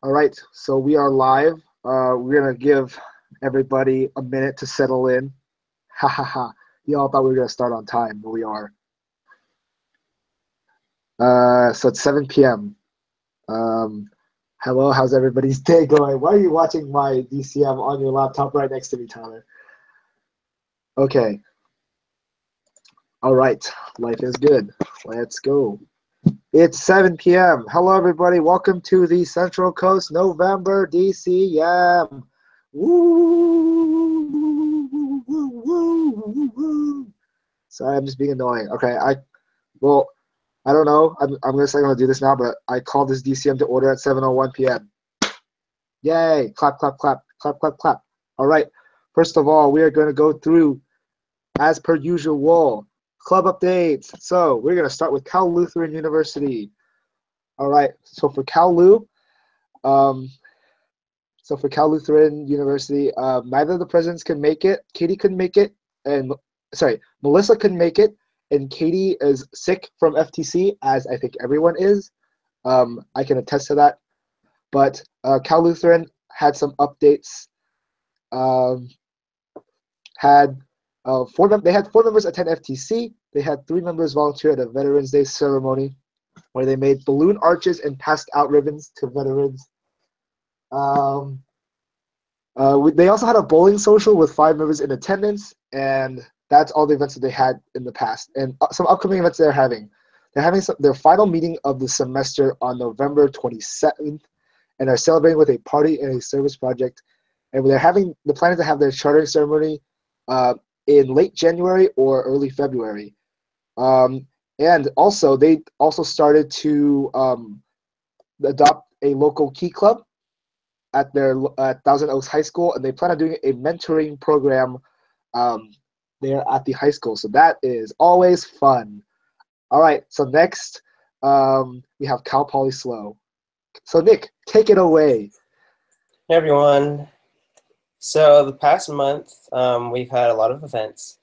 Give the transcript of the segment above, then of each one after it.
All right, so we are live. We're gonna give everybody a minute to settle in. Ha ha ha. You all thought we were gonna start on time, but we are. So it's 7 p.m. Um, Hello, how's everybody's day going? Why are you watching my DCM on your laptop right next to me, Tyler? Okay. All right, life is good. Let's go. It's 7 p.m. Hello, everybody. Welcome to the Central Coast November DCM. Woo, woo, woo, woo, woo. Sorry, I'm just being annoying. Okay, I don't know. I'm gonna say I'm gonna do this now, but I called this DCM to order at 7:01 p.m. Yay! Clap, clap, clap, clap, clap, clap. All right. First of all, we are gonna go through, as per usual, club updates. So we're gonna start with Cal Lutheran University. All right. So for Cal Lu, Cal Lutheran University, neither of the presidents can make it. Katie couldn't make it, and Melissa couldn't make it, and Katie is sick from FTC, as I think everyone is. I can attest to that. But Cal Lutheran had some updates. They had 4 members attend FTC. They had 3 members volunteer at a Veterans Day ceremony where they made balloon arches and passed out ribbons to veterans. They also had a bowling social with 5 members in attendance, and that's all the events that they had in the past. And some upcoming events they're having. They're having their final meeting of the semester on November 27th, and are celebrating with a party and a service project. And the plan is to have their chartering ceremony in late January or early February. And also, they also started to adopt a local key club at Thousand Oaks High School, and they plan on doing a mentoring program there at the high school. So that is always fun. All right, so next we have Cal Poly SLO. So Nick, take it away. Hey everyone. So the past month, we've had a lot of events.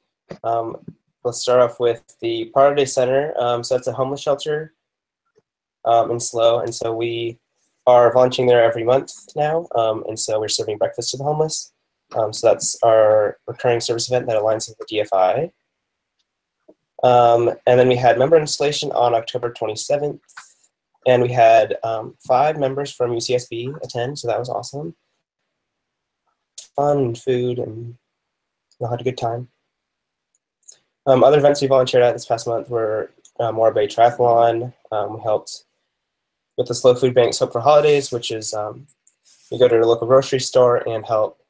Let's start off with the Party Day Center. So that's a homeless shelter in SLO, and so we are launching there every month now, and so we're serving breakfast to the homeless. So that's our recurring service event that aligns with the DFI. And then we had member installation on October 27th, and we had 5 members from UCSB attend, so that was awesome. Fun and food, and we had a good time. Other events we volunteered at this past month were Moore Bay Triathlon. We helped with the SLO Food Bank's Hope for Holidays, which is we go to the local grocery store and help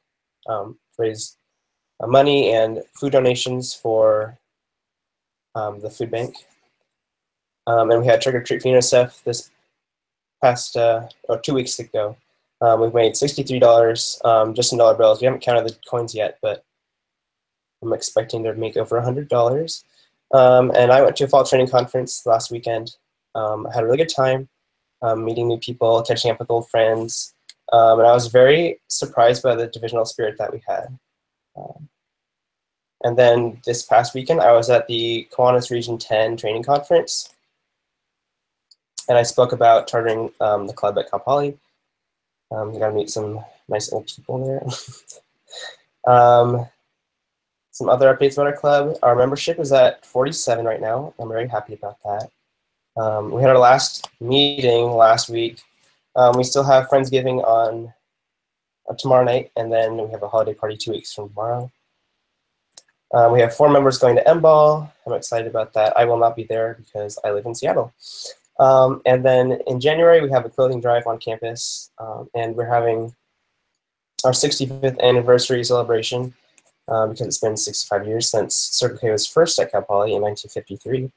raise money and food donations for the food bank. And we had Trick or Treat for UNICEF this past 2 weeks ago. We've made $63 just in dollar bills. We haven't counted the coins yet, but I'm expecting to make over $100. And I went to a fall training conference last weekend. I had a really good time meeting new people, catching up with old friends. And I was very surprised by the divisional spirit that we had. And then this past weekend, I was at the Kiwanis Region 10 training conference. And I spoke about chartering the club at Cal Poly. You got to meet some nice old people there. Some other updates about our club. Our membership is at 47 right now. I'm very happy about that. We had our last meeting last week. We still have Friendsgiving on tomorrow night, and then we have a holiday party 2 weeks from tomorrow. We have 4 members going to M-Ball. I'm excited about that. I will not be there because I live in Seattle. And then in January, we have a clothing drive on campus, and we're having our 65th anniversary celebration because it's been 65 years since Circle K was first at Cal Poly in 1953,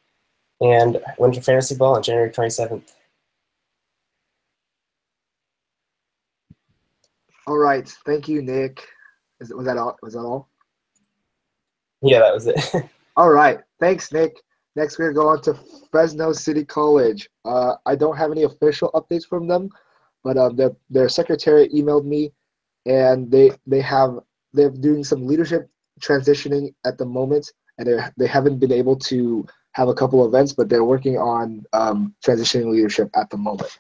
and Winter Fantasy Ball on January 27th. All right, thank you, Nick. Was that all? Was that all? Yeah, that was it. All right, thanks, Nick. Next, we're going to Fresno City College. I don't have any official updates from them, but their secretary emailed me, and they're doing some leadership transitioning at the moment, and they haven't been able to have a couple events, but they're working on transitioning leadership at the moment.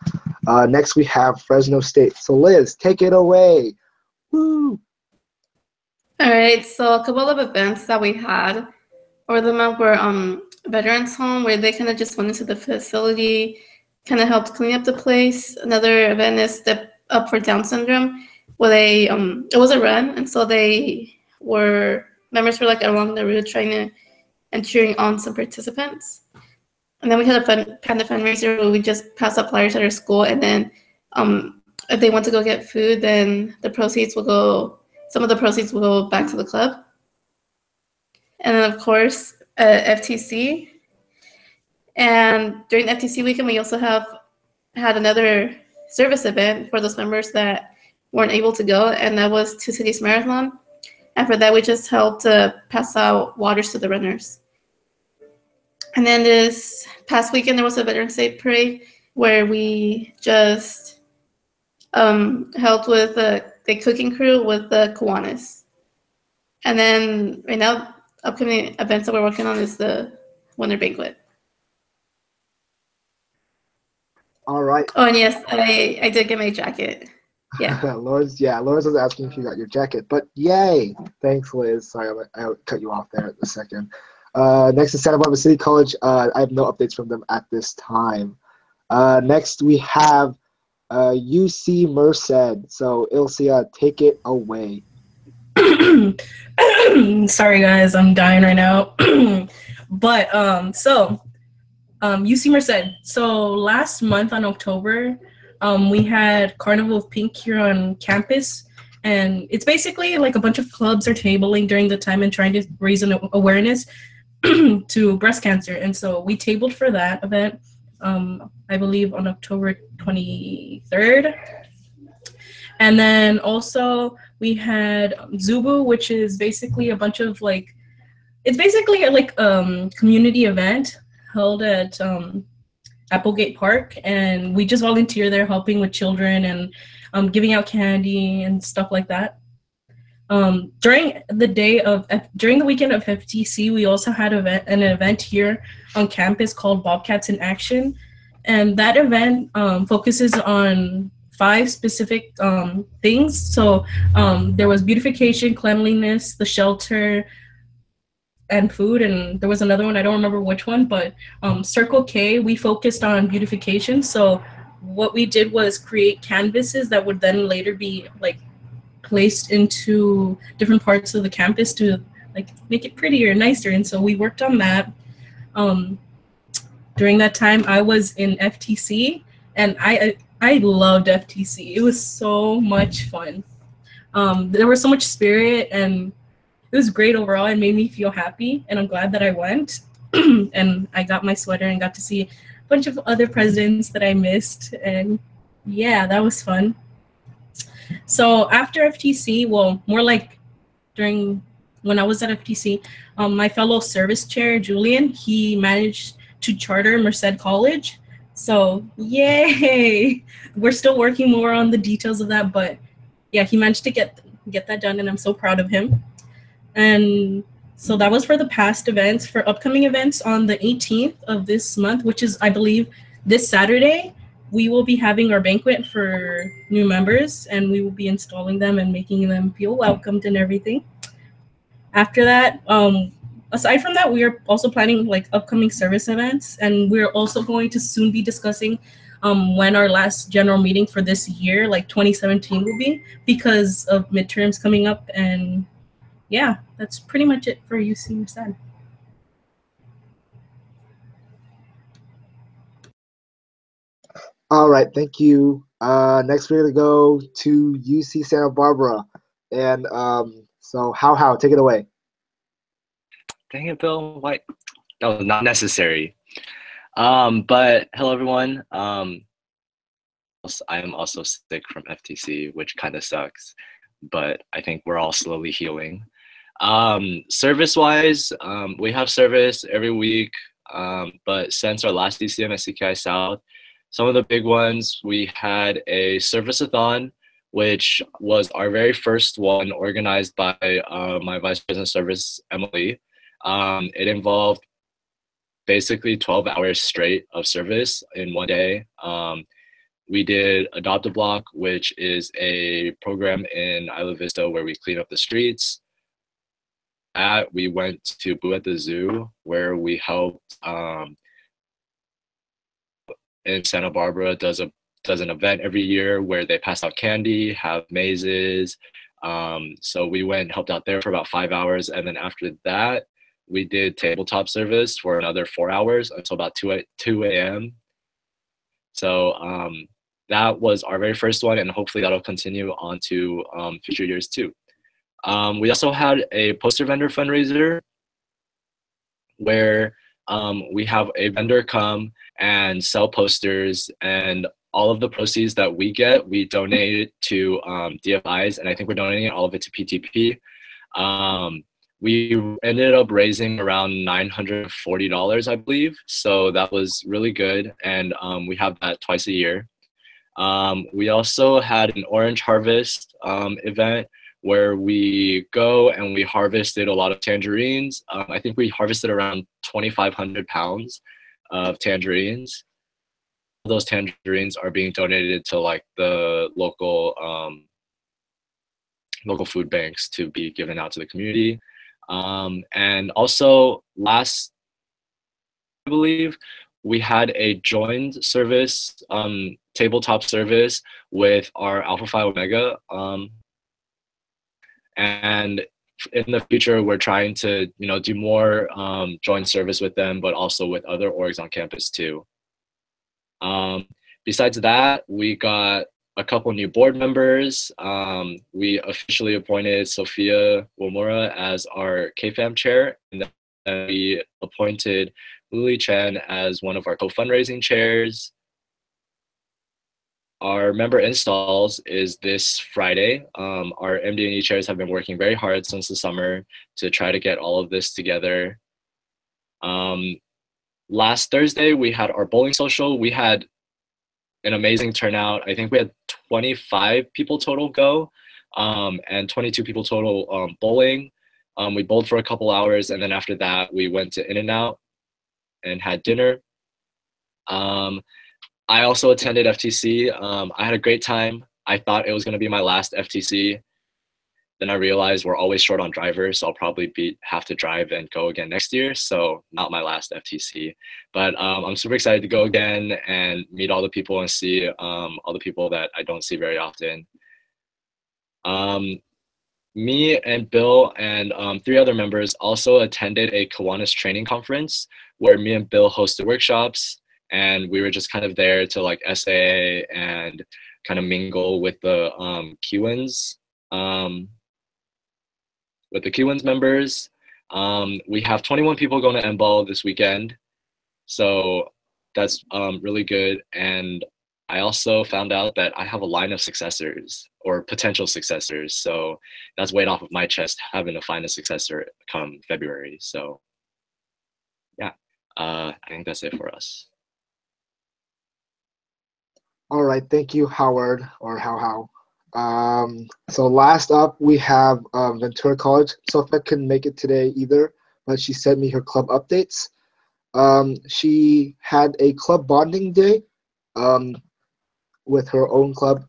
Next, we have Fresno State. So, Liz, take it away. Woo! All right, so a couple of events that we had over the month were Veterans Home, where they kind of just went into the facility, kind of helped clean up the place. Another event is Step Up for Down Syndrome, where they it was a run, and so members were like along the route trying to and cheering on some participants. And then we had a Panda fundraiser where we just passed out flyers at our school, and then if they want to go get food, then some of the proceeds will go back to the club. And then, of course, FTC. And during the FTC weekend, we also had another service event for those members that weren't able to go, and that was Two Cities Marathon. And for that, we just helped pass out waters to the runners. And then this past weekend, there was a Veterans Day parade where we just helped with the cooking crew with the Kiwanis. And then right now, upcoming events that we're working on is the Winter Banquet. All right. Oh, and yes, I did get my jacket. Yeah. Lawrence was asking if you got your jacket, but yay! Thanks, Liz. Sorry, I cut you off there at the second. Next is Santa Barbara City College. I have no updates from them at this time. Next, we have UC Merced. So, Ilcia, take it away. Sorry, guys, I'm dying right now. But UC Merced. So last month on October, we had Carnival of Pink here on campus, and it's basically like a bunch of clubs are tabling during the time and trying to raise an awareness to breast cancer. And so we tabled for that event, I believe on October 23rd. And then also we had Zubu, which is basically a bunch of it's basically a community event held at Applegate Park, and we just volunteer there helping with children and giving out candy and stuff like that. During the weekend of FTC, we also had an event here on campus called Bobcats in Action, and that event focuses on 5 specific things. So there was beautification, cleanliness, the shelter, and food, and there was another one, I don't remember which one, but Circle K, we focused on beautification. So what we did was create canvases that would then later be placed into different parts of the campus to make it prettier and nicer. And so we worked on that. During that time, I was in FTC, and I loved FTC. It was so much fun. There was so much spirit, and it was great overall. It made me feel happy, and I'm glad that I went. And I got my sweater and got to see a bunch of other presidents that I missed. And yeah, that was fun. So after FTC, well, more like when I was at FTC, my fellow service chair, Julian, he managed to charter Merced College. So yay! We're still working more on the details of that, but yeah, he managed to get that done, and I'm so proud of him. And so that was for the past events. For upcoming events on the 18th of this month, which is, I believe, this Saturday, we will be having our banquet for new members, and we will be installing them and making them feel welcomed and everything. After that, aside from that, we are also planning upcoming service events, and we're also going to soon be discussing when our last general meeting for this year, 2017, will be, because of midterms coming up. And yeah, that's pretty much it for UC Merced. All right, thank you. Next, we're gonna go to UC Santa Barbara, and so how take it away. Dang it, Bill. Why? That was not necessary. But hello, everyone. I am also sick from FTC, which kind of sucks, but I think we're all slowly healing. Service-wise, we have service every week, but since our last DCM at CKI South, some of the big ones, we had a service-a-thon, which was our very first one, organized by my Vice President of Service, Emily. It involved basically 12 hours straight of service in one day. We did Adopt a Block, which is a program in Isla Vista where we clean up the streets. We went to Boo at the Zoo, where we helped in Santa Barbara does an event every year where they pass out candy, have mazes. So we went and helped out there for about 5 hours, and then after that, we did tabletop service for another 4 hours until about 2 a.m. So that was our very first one, and hopefully that'll continue on to future years too. We also had a poster vendor fundraiser where we have a vendor come and sell posters, and all of the proceeds that we get, we donate it to DFIs, and I think we're donating all of it to PTP. We ended up raising around $940, I believe, so that was really good, and we have that twice a year. We also had an orange harvest event where we go and we harvested a lot of tangerines. I think we harvested around 2,500 pounds of tangerines. Those tangerines are being donated to like the local food banks to be given out to the community. And also last, I believe, we had a joined service, tabletop service with our Alpha Phi Omega. And in the future, we're trying to, do more joint service with them, but also with other orgs on campus too. Besides that, we got a couple new board members. We officially appointed Sophia Womura as our KFAM chair, and then we appointed Lily Chen as one of our co-fundraising chairs. Our member installs is this Friday. Our MD&E chairs have been working very hard since the summer to try to get all of this together. Last Thursday, we had our bowling social. We had an amazing turnout. I think we had 25 people total go, and 22 people total bowling. We bowled for a couple hours, and then after that, we went to In-N-Out and had dinner. I also attended FTC. I had a great time. I thought it was going to be my last FTC. Then I realized we're always short on drivers, so I'll probably have to drive and go again next year. So not my last FTC. But I'm super excited to go again and meet all the people and see all the people that I don't see very often. Me and Bill and 3 other members also attended a Kiwanis training conference where me and Bill hosted workshops. And we were just kind of there to like SAA and kind of mingle with the Kiwans, members. We have 21 people going to NBAL this weekend, so that's really good. And I also found out that I have a line of successors or potential successors, so that's weight off of my chest having to find a successor come February. So yeah, I think that's it for us. All right, thank you, Howard, or How. So last up, we have Ventura College. Sophia couldn't make it today either, but she sent me her club updates. She had a club bonding day with her own club.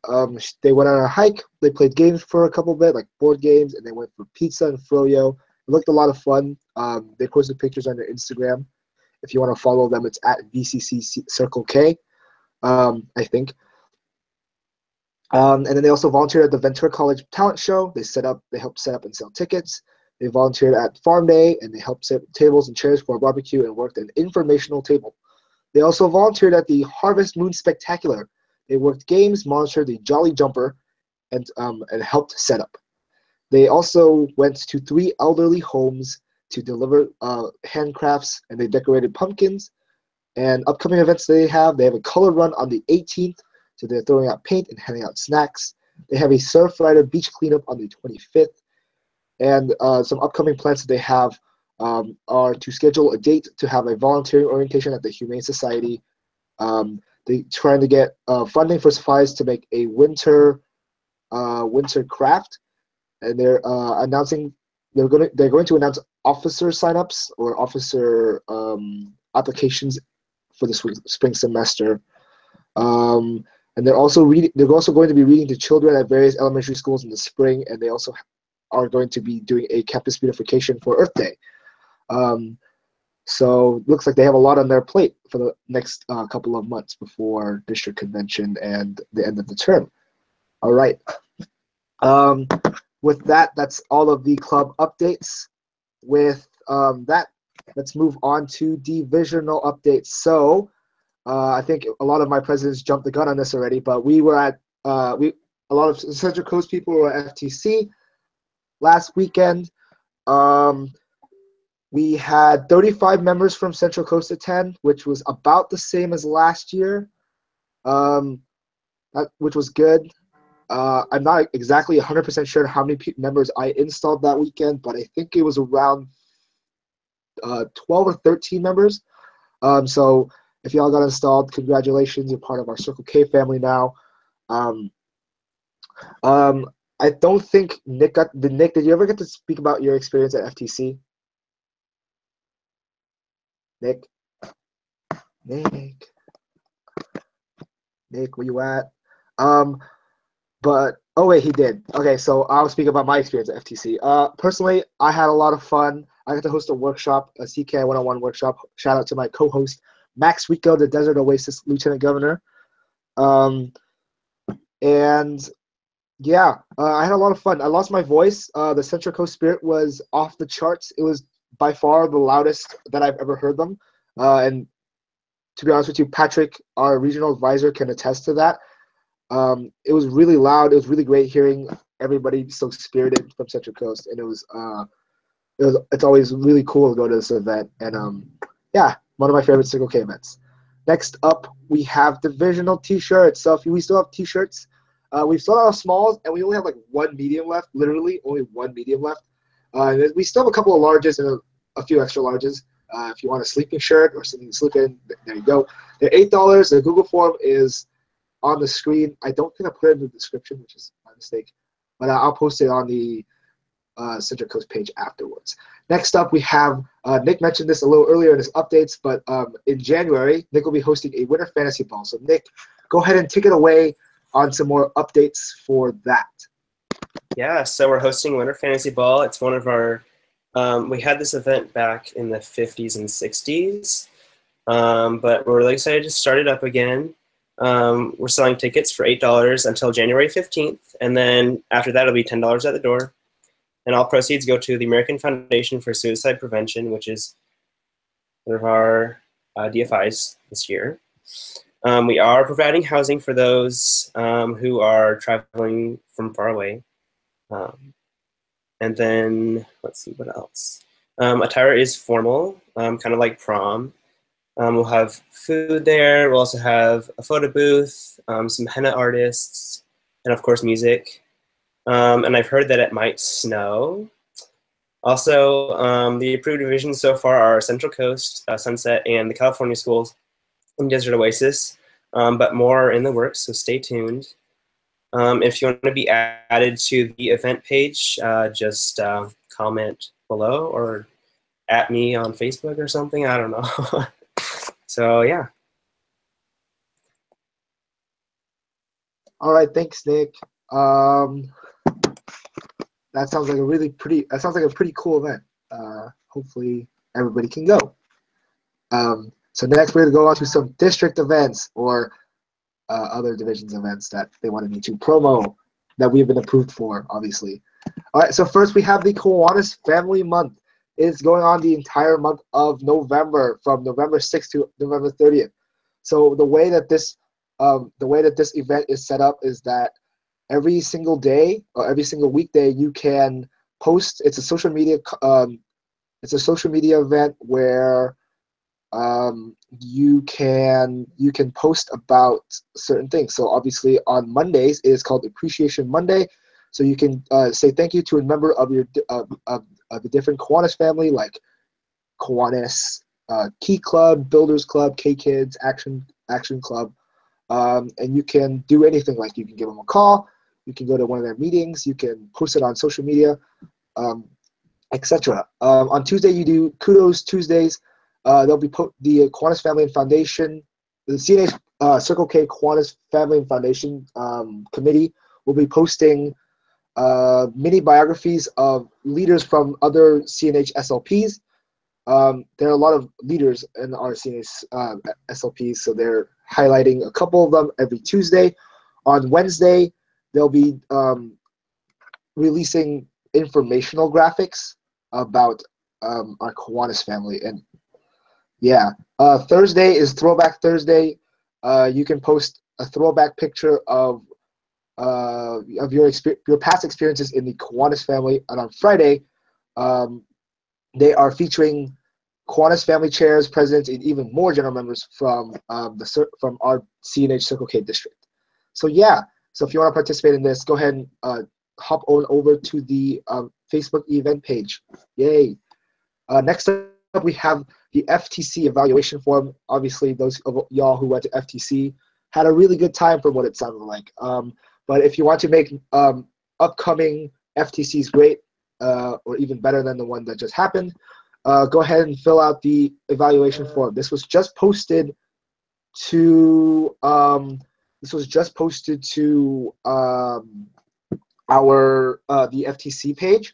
They went on a hike. They played games for a couple bit, like board games, and they went for pizza and froyo. It looked a lot of fun. They posted pictures on their Instagram. If you want to follow them, it's at VCC Circle K. I think. And then they also volunteered at the Ventura College Talent Show. They helped set up and sell tickets. They volunteered at Farm Day, and they helped set tables and chairs for a barbecue and worked an informational table. They also volunteered at the Harvest Moon Spectacular. They worked games, monitored the Jolly Jumper, and helped set up. They also went to 3 elderly homes to deliver handcrafts, and they decorated pumpkins. And upcoming events they have a color run on the 18th, so they're throwing out paint and handing out snacks. They have a surf rider beach cleanup on the 25th. And some upcoming plans that they have are to schedule a date to have a volunteering orientation at the Humane Society. They're trying to get funding for supplies to make a winter craft, and they're going to announce officer signups or officer applications for the spring semester. And they're also going to be reading to children at various elementary schools in the spring, and they also are going to be doing a campus beautification for Earth Day. So looks like they have a lot on their plate for the next couple of months before district convention and the end of the term. All right. With that, that's all of the club updates. With that, let's move on to divisional updates. So I think a lot of my presidents jumped the gun on this already, but we were at a lot of Central Coast people were at FTC last weekend. We had 35 members from Central Coast attend, which was about the same as last year, which was good. I'm not exactly 100% sure how many members I installed that weekend, but I think it was around 12 or 13 members. So if y'all got installed, congratulations, you're part of our Circle K family now. I don't think Nick did you ever get to speak about your experience at FTC? Nick, where you at? But oh wait, he did. Okay, so I'll speak about my experience at FTC. Personally, I had a lot of fun. I got to host a workshop, a CKI 101 workshop. Shout out to my co-host Max Rico, the Desert Oasis Lieutenant Governor. And yeah, I had a lot of fun. I lost my voice. The Central Coast Spirit was off the charts. It was by far the loudest that I've ever heard them. And to be honest with you, Patrick, our regional advisor, can attest to that. It was really loud. It was really great hearing everybody so spirited from Central Coast, and it's always really cool to go to this event. And yeah, one of my favorite Circle K events. Next up, we have divisional T-shirts. So we still have T-shirts. We've sold out of smalls, and we only have like one medium left. Literally, only one medium left. We still have a couple of larges and a few extra larges. If you want a sleeping shirt or something to sleep in, there you go. They're $8. The Google form is on the screen. I don't think I put it in the description, which is my mistake, but I'll post it on the Central Coast page afterwards. Next up, we have Nick mentioned this a little earlier in his updates, but in January, Nick will be hosting a Winter Fantasy Ball. So Nick, go ahead and take it away on some more updates for that. Yeah, so we're hosting Winter Fantasy Ball. It's one of our we had this event back in the 50s and 60s, but we're really excited to start it up again. We're selling tickets for $8 until January 15th, and then after that it'll be $10 at the door. And all proceeds go to the American Foundation for Suicide Prevention, which is one of our DFIs this year. We are providing housing for those who are traveling from far away. And then, let's see, what else? Attire is formal, kind of like prom. We'll have food there. We'll also have a photo booth, some henna artists, and of course music. And I've heard that it might snow. Also, the approved divisions so far are Central Coast, Sunset, and the California schools and Desert Oasis, but more are in the works, so stay tuned. If you want to be added to the event page, just comment below or at me on Facebook or something. I don't know. So yeah. All right, thanks, Nick. That sounds like a pretty cool event. Hopefully everybody can go. So next we're gonna go on to some district events or other divisions events that they wanted me to promo that we've been approved for, obviously. All right, so first we have the Kiwanis Family Month. It's going on the entire month of November, from November 6th to November 30th. So the way that this event is set up is that every single day or every single weekday you can post. It's a social media event where you can post about certain things. So obviously on Mondays it is called Appreciation Monday. So you can say thank you to a member of your of the different Kiwanis family, like Kiwanis Key Club, Builders Club, K Kids, Action Club, and you can do anything. Like you can give them a call, you can go to one of their meetings, you can post it on social media, etc. On Tuesday you do Kudos Tuesdays. There'll be the Kiwanis Family and Foundation. The CNA's Circle K Kiwanis Family and Foundation Committee will be posting mini biographies of leaders from other CNH SLPs. There are a lot of leaders in our CNH SLPs, so they're highlighting a couple of them every Tuesday. On Wednesday, they'll be releasing informational graphics about our Kiwanis family. And yeah, Thursday is Throwback Thursday. You can post a throwback picture of your past experiences in the Kiwanis family. And on Friday, they are featuring Kiwanis family chairs, presidents, and even more general members from from our CNH Circle K district. So yeah, so if you want to participate in this, go ahead and hop on over to the Facebook event page. Yay! Next up, we have the FTC evaluation form. Obviously, those of y'all who went to FTC had a really good time from what it sounded like. But if you want to make upcoming FTCs great, or even better than the one that just happened, go ahead and fill out the evaluation form. This was just posted to the FTC page.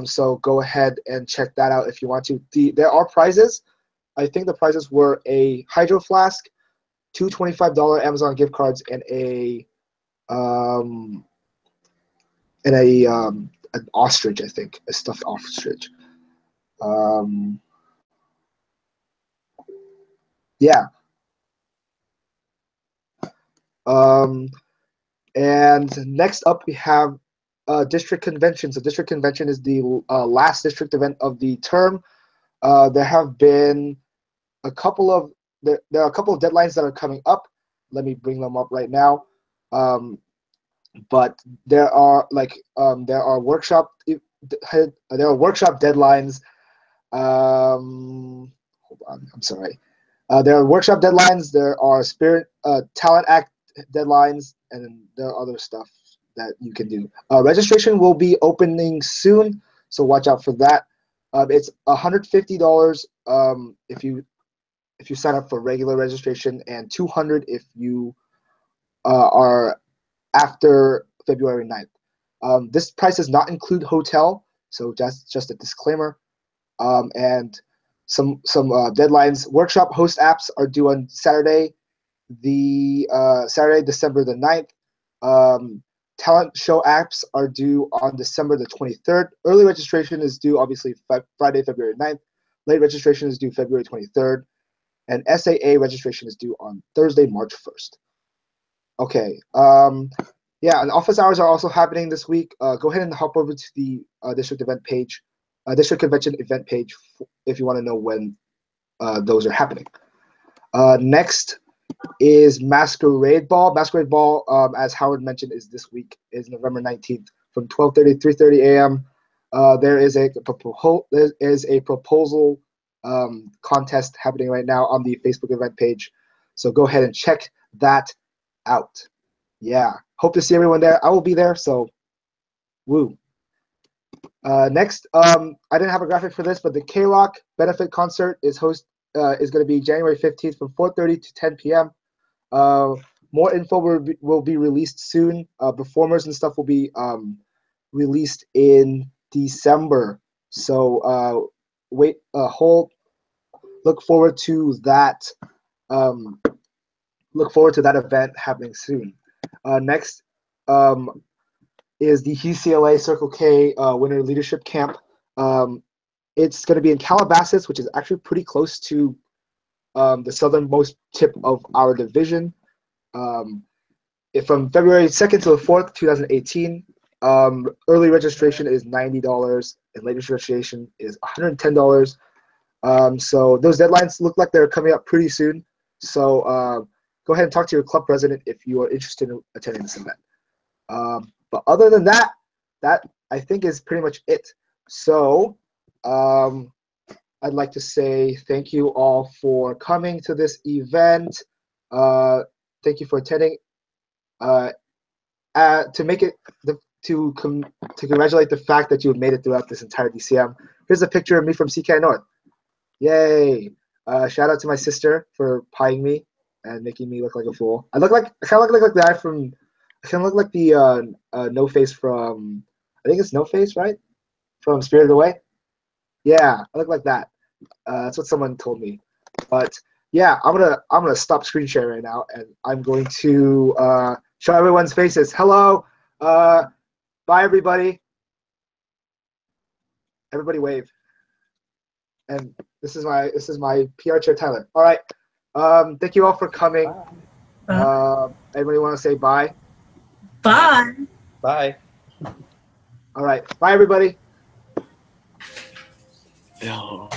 So go ahead and check that out if you want to. There are prizes. I think the prizes were a hydro flask, two $25 Amazon gift cards, and an ostrich, I think, a stuffed ostrich. Yeah. And next up we have district convention. So district convention is the last district event of the term. There have been a couple of deadlines that are coming up. Let me bring them up right now. But there are workshop deadlines. Hold on, I'm sorry. There are workshop deadlines. There are talent act deadlines, and there are other stuff that you can do. Registration will be opening soon, so watch out for that. It's $150 if you sign up for regular registration, and $200 if you are after February 9th. This price does not include hotel, so that's just a disclaimer. And some deadlines. Workshop host apps are due on Saturday, December the 9th. Talent show apps are due on December the 23rd. Early registration is due, obviously, Friday, February 9th. Late registration is due February 23rd. And SAA registration is due on Thursday, March 1st. Okay. Yeah, and office hours are also happening this week. Go ahead and hop over to the district convention event page if you want to know when those are happening. Next is Masquerade Ball. Masquerade Ball, as Howard mentioned, is this week, is November 19th from 12:30 to 3:30 a.m. There is a proposal contest happening right now on the Facebook event page. So go ahead and check that out. Yeah, hope to see everyone there. I will be there, so woo. Next, I didn't have a graphic for this, but the K-Rock benefit concert is going to be January 15th from 4:30 to 10 p.m. More info will be released soon. Performers and stuff will be released in December. So look forward to that. Look forward to that event happening soon. Next is the UCLA Circle K Winter Leadership Camp. It's going to be in Calabasas, which is actually pretty close to the southernmost tip of our division. From February 2nd to the 4th, 2018, early registration is $90 and late registration is $110. So those deadlines look like they're coming up pretty soon. So go ahead and talk to your club president if you are interested in attending this event. But other than that, that I think is pretty much it. So I'd like to say thank you all for coming to this event. Thank you for attending. To congratulate the fact that you have made it throughout this entire DCM, here's a picture of me from CKI North. Yay! Shout out to my sister for pieing me. and making me look like a fool. I kind of look like the guy from. I kind of look like the No Face from. I think it's No Face, right? From Spirited Away. Yeah, I look like that. That's what someone told me. But yeah, I'm gonna stop screen share right now, and I'm going to show everyone's faces. Hello, bye everybody. Everybody wave. And this is my PR chair, Tyler. All right. Thank you all for coming. Everybody want to say bye? Bye. Bye. All right. Bye, everybody. No.